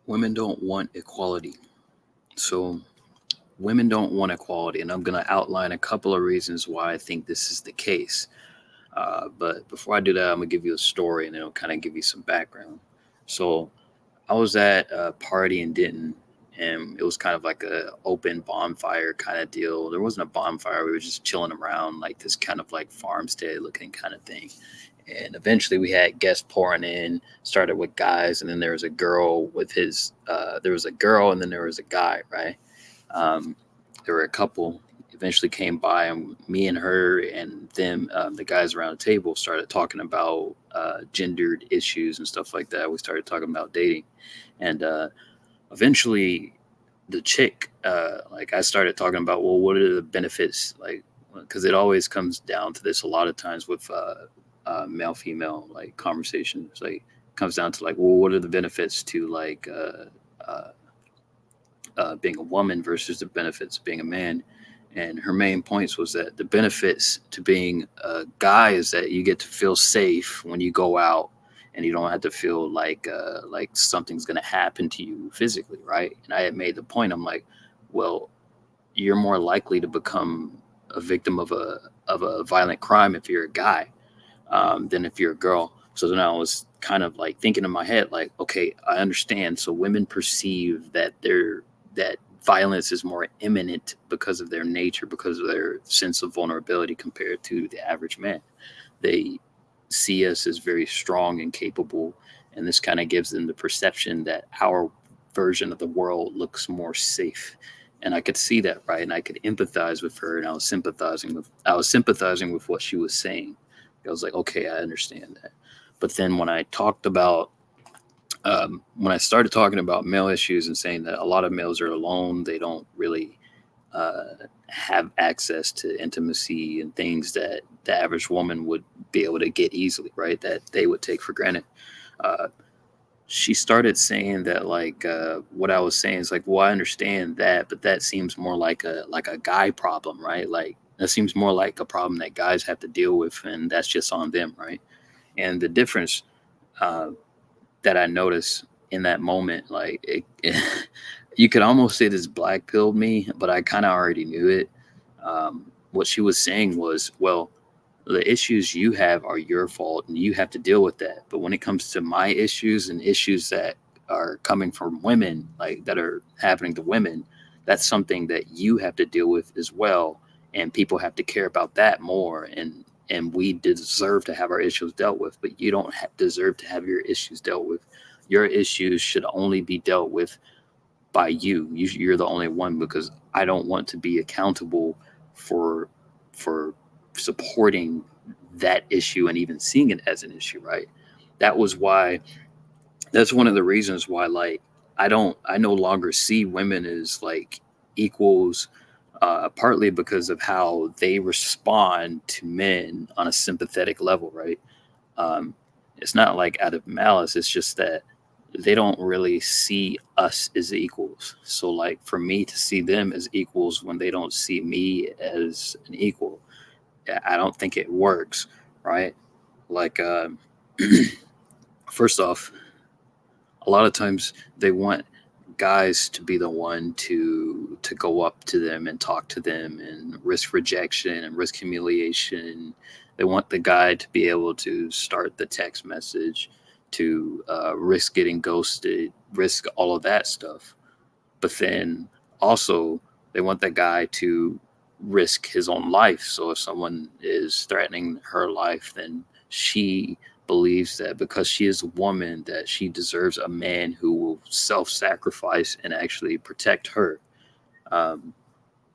Women don't want equality. So women don't want equality, and I'm going to outline a couple of reasons why I think this is the case. But before I do that, I'm gonna give you a story, and it'll kind of give you some background. So I was at a party in Denton, and it was kind of like a open bonfire kind of deal. There wasn't a bonfire; we were just chilling around, like this kind of like farmstead looking kind of thing. And eventually, we had guests pouring in. Started with guys, and then there was a girl with his. There was a girl, and then there was a guy, right? Um, there were a couple eventually came by, and me and her and them, the guys around the table, started talking about gendered issues and stuff like that. We started talking about dating, and eventually, the chick, like I started talking about, well, what are the benefits, like, because it always comes down to this a lot of times with male female like conversations, like comes down to like, well, what are the benefits to like being a woman versus the benefits of being a man. And her main points was that the benefits to being a guy is that you get to feel safe when you go out, and you don't have to feel like something's gonna happen to you physically, right? And I had made the point. I'm like, well, you're more likely to become a victim of a violent crime if you're a guy, than if you're a girl. So then I was kind of like thinking in my head, like, okay, I understand. So women perceive that violence is more imminent because of their nature, because of their sense of vulnerability compared to the average man. They see us as very strong and capable, and this kind of gives them the perception that our version of the world looks more safe. And I could see that, right? And I could empathize with her, and I was sympathizing with what she was saying. I was like, okay, I understand that. But then when I started talking about male issues and saying that a lot of males are alone, they don't really have access to intimacy and things that the average woman would be able to get easily, right? That they would take for granted. Uh, she started saying that what I was saying is like, well, I understand that, but that seems more like a guy problem, right? Like that seems more like a problem that guys have to deal with, and that's just on them, right? And the difference uh, that I noticed in that moment, you could almost say this black pilled me, but I kind of already knew it. What she was saying was, well, the issues you have are your fault and you have to deal with that. But when it comes to my issues and issues that are coming from women, like that are happening to women, that's something that you have to deal with as well. And people have to care about that more. And we deserve to have our issues dealt with, but you don't deserve to have your issues dealt with. Your issues should only be dealt with by you. You're the only one, because I don't want to be accountable for for supporting that issue and even seeing it as an issue, right? That was why that's one of the reasons why I no longer see women as like equals, partly because of how they respond to men on a sympathetic level, right? um, it's not like out of malice, it's just that they don't really see us as equals. So like for me to see them as equals when they don't see me as an equal, I don't think it works, right? Like first off, a lot of times they want guys to be the one to go up to them and talk to them and risk rejection and risk humiliation. They want the guy to be able to start the text message, to risk getting ghosted, risk all of that stuff. But then also they want that guy to risk his own life. So if someone is threatening her life, then she believes that because she is a woman, that she deserves a man who will self-sacrifice and actually protect her. um,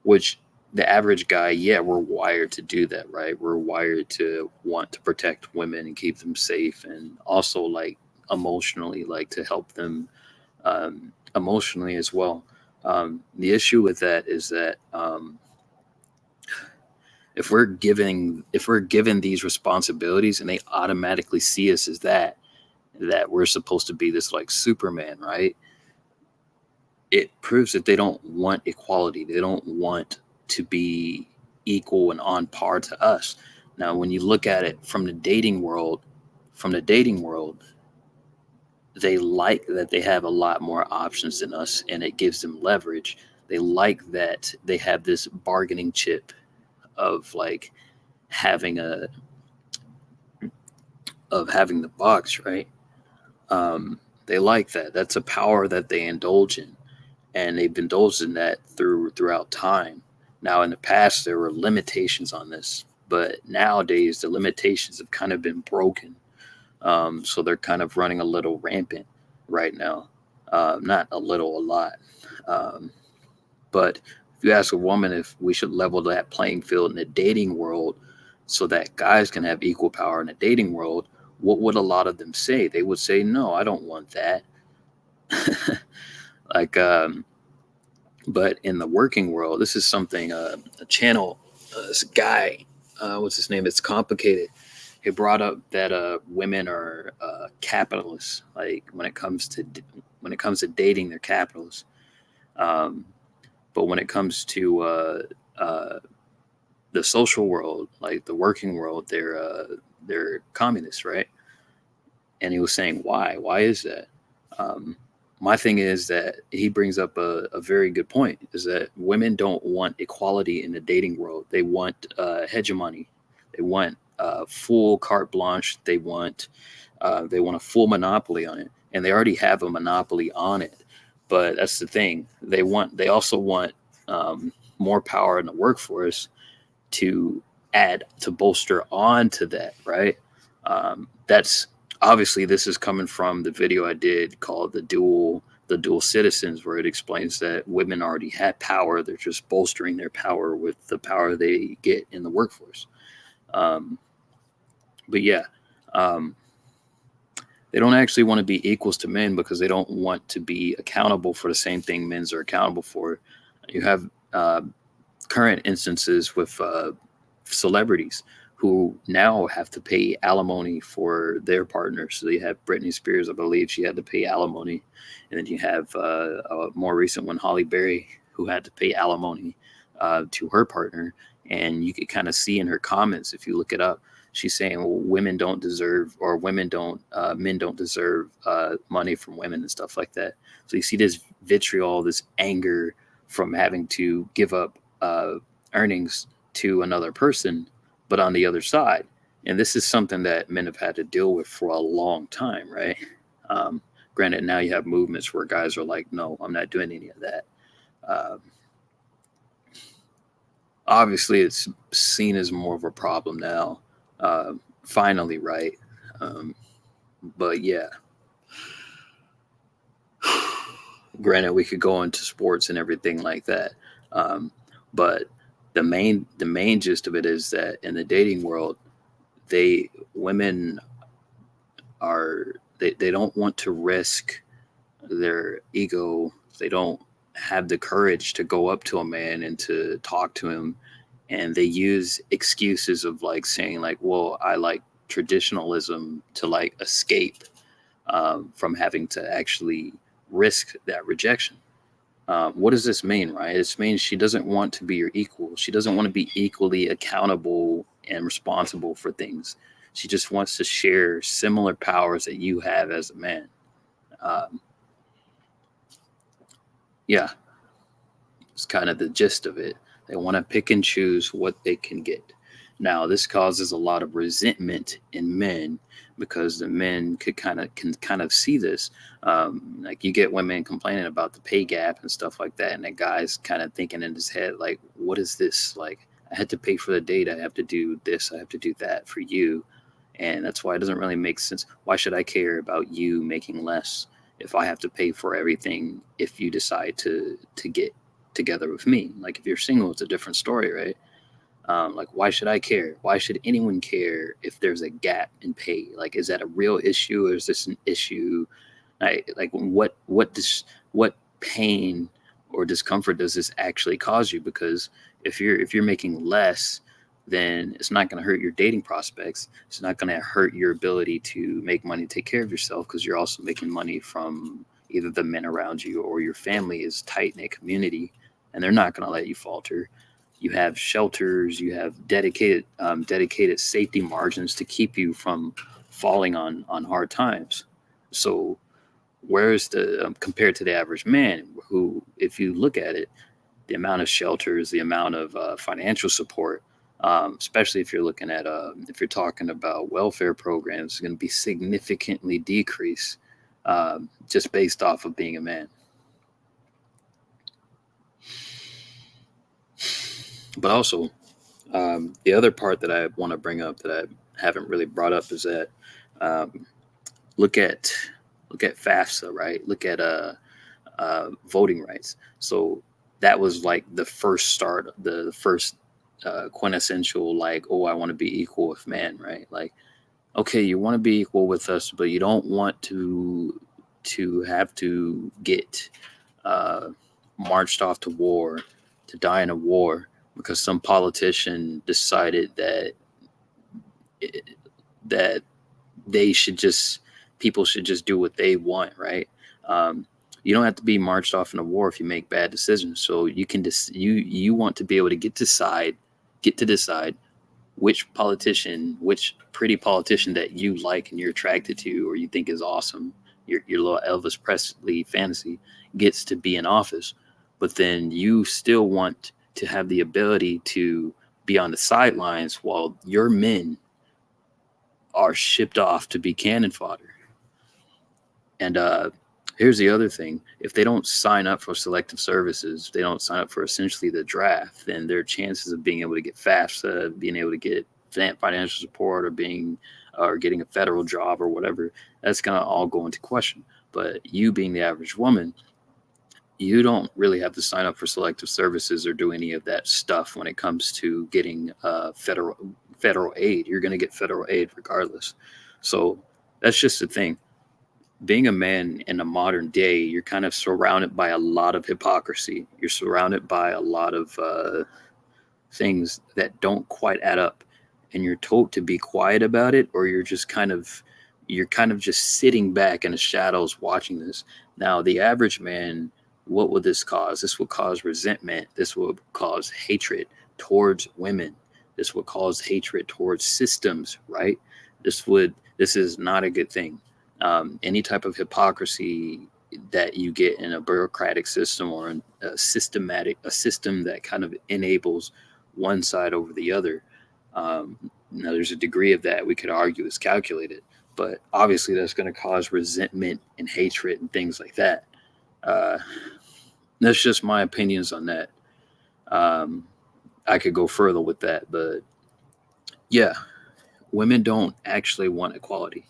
which the average guy, yeah, we're wired to do that, right? We're wired to want to protect women and keep them safe, and also like emotionally, like to help them emotionally as well. The issue with that is that if we're given these responsibilities and they automatically see us as that we're supposed to be this like Superman, right? It proves that they don't want equality. They don't want to be equal and on par to us. Now, when you look at it from the dating world, from the dating world, they like that they have a lot more options than us, and it gives them leverage. They like that they have this bargaining chip of like having a of having the box, right? They like that. That's a power that they indulge in, and they've indulged in that throughout time. Now, in the past, there were limitations on this, but nowadays the limitations have kind of been broken. So they're kind of running a little rampant right now. Not a little, a lot. Um, but if you ask a woman if we should level that playing field in the dating world so that guys can have equal power in the dating world, what would a lot of them say? They would say, no, I don't want that. like, but in the working world, this is something a channel, this guy, what's his name? It's complicated. He brought up that women are capitalists. Like when it comes to dating, they're capitalists. Um, but when it comes to the social world, like the working world, they're communists, right? And he was saying why? Why is that? Um, my thing is that he brings up a very good point: is that women don't want equality in the dating world. They want hegemony. They want full carte blanche. They want a full monopoly on it, and they already have a monopoly on it. But that's the thing. They also want more power in the workforce to add to bolster on to that, right? That's obviously this is coming from the video I did called the dual citizens, where it explains that women already had power. They're just bolstering their power with the power they get in the workforce. Um, but yeah, um, they don't actually want to be equals to men because they don't want to be accountable for the same thing men's are accountable for. You have current instances with celebrities who now have to pay alimony for their partners. So you have Britney Spears, I believe she had to pay alimony, and then you have a more recent one, Holly Berry, who had to pay alimony to her partner. And you could kind of see in her comments, if you look it up, she's saying, well, women don't deserve, or men don't deserve money from women and stuff like that. So you see this vitriol, this anger from having to give up earnings to another person, but on the other side. And this is something that men have had to deal with for a long time, right? Um, Granted, now you have movements where guys are like, no, I'm not doing any of that. Um, Obviously, it's seen as more of a problem now, finally, right? Um, but yeah, granted, we could go into sports and everything like that. Um, but the main gist of it is that in the dating world, women they don't want to risk their ego. They don't have the courage to go up to a man and to talk to him, and they use excuses of like saying like, well, I like traditionalism to like escape from having to actually risk that rejection. What does this mean, right? This means she doesn't want to be your equal. She doesn't want to be equally accountable and responsible for things. She just wants to share similar powers that you have as a man. Um, yeah, it's kind of the gist of it. They want to pick and choose what they can get. Now, this causes a lot of resentment in men because the men can kind of see this. Like you get women complaining about the pay gap and stuff like that, and the guy's kind of thinking in his head like, "What is this? Like, I had to pay for the date. I have to do this. I have to do that for you." And that's why it doesn't really make sense. Why should I care about you making less if I have to pay for everything if you decide to get together with me? Like if you're single, it's a different story, right? Like why should I care? Why should anyone care if there's a gap in pay? Like is that a real issue, or is this an issue? Like what pain or discomfort does this actually cause you? Because if you're making less, then it's not going to hurt your dating prospects. It's not going to hurt your ability to make money, take care of yourself, because you're also making money from either the men around you or your family is tight knit community, and they're not going to let you falter. You have shelters, you have dedicated safety margins to keep you from falling on hard times. So Whereas the compared to the average man, who, if you look at it, the amount of shelters, the amount of financial support, especially if you're looking at if you're talking about welfare programs, is going to be significantly decreased just based off of being a man. But also, the other part that I want to bring up that I haven't really brought up is that um, look at look at FAFSA, right? Look at voting rights. So that was like the first start, the first quintessential, like, oh, I want to be equal with man, right? Like, okay, you want to be equal with us, but you don't want to have to get uh, marched off to war, to die in a war because some politician decided that they should just people should just do what they want, right? Um, you don't have to be marched off in a war if you make bad decisions. So you can you want to be able to get to decide which politician, which pretty politician that you like and you're attracted to or you think is awesome, your little Elvis Presley fantasy gets to be in office. But then you still want to have the ability to be on the sidelines while your men are shipped off to be cannon fodder. And here's the other thing: if they don't sign up for selective services, they don't sign up for essentially the draft, then their chances of being able to get FAFSA, being able to get financial support, or getting a federal job or whatever, that's gonna all go into question. But you being the average woman, you don't really have to sign up for selective services or do any of that stuff when it comes to getting federal aid. You're going to get federal aid regardless. So that's just the thing. Being a man in a modern day, you're kind of surrounded by a lot of hypocrisy. You're surrounded by a lot of things that don't quite add up, and you're told to be quiet about it, or you're kind of just sitting back in the shadows watching this. Now, the average man, what would this cause? This would cause resentment. This would cause hatred towards women. This would cause hatred towards systems, right? This is not a good thing. Any type of hypocrisy that you get in a bureaucratic system or in a system that kind of enables one side over the other. Now, there's a degree of that we could argue is calculated, but obviously that's going to cause resentment and hatred and things like that. Uh, that's just my opinions on that. Um, I could go further with that, but yeah, women don't actually want equality.